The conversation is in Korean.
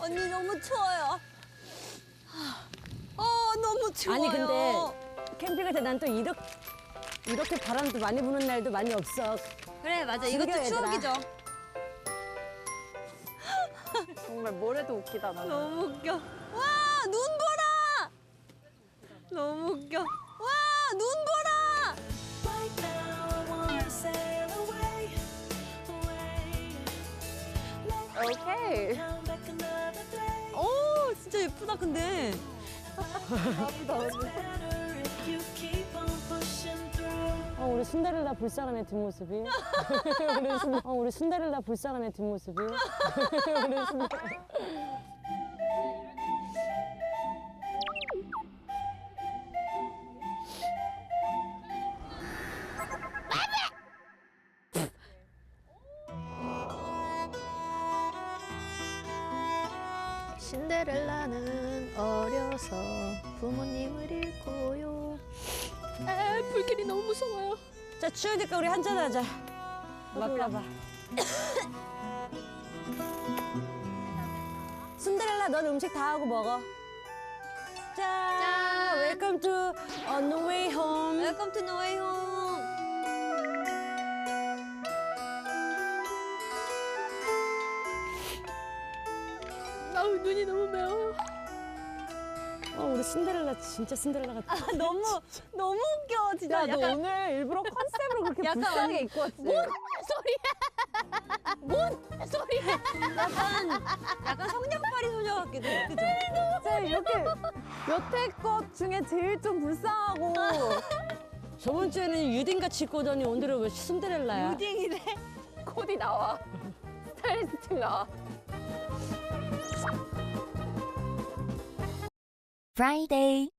언니 너무 추워요. 너무 추워요. 아니 근데 캠핑 갈 때 난 또 이렇게 바람도 많이 부는 날도 많이 없어. 그래 맞아. 즐겨, 이것도 얘들아. 추억이죠. 정말 뭘 해도 웃기다 나는. 너무 웃겨. 와, 눈 보라! 너무 웃겨. 와, 눈 보라! Right now I wanna sail away, away. 오케이. Come back another day. 오, 진짜 예쁘다, 근데. It's better if you keep on pushing through. 우리 신데렐라 볼 사람의 뒷모습이. 우리 신데렐라 볼 사람의 뒷모습이. 우리 신데렐라는 어려서 부모님을 잃고요. 불길이 너무 무서워요. 자, 추우니까 우리 한잔 하자. 막가봐. 신데렐라, 넌 음식 다 하고 먹어. 짠! 웰컴 투 On the way home. 웰컴 투 노웨이 홈. 아우 눈이 너무 매워요. 우리 신데렐라 진짜 신데렐라 같아. 너무 웃겨, 진짜. 야, 너 약간, 오늘 일부러 컨셉으로 그렇게 약간 불쌍하게 입고 왔지? 약간 성냥팔이 소녀 같기도 해, 그죠? 진짜 이렇게 여태껏 중에 제일 좀 불쌍하고 저번 주에는 유딩같이 입고 오더니 오늘은 왜 신데렐라야? 유딩이래. 코디 나와. 스타일리스트 팀 나와. Friday.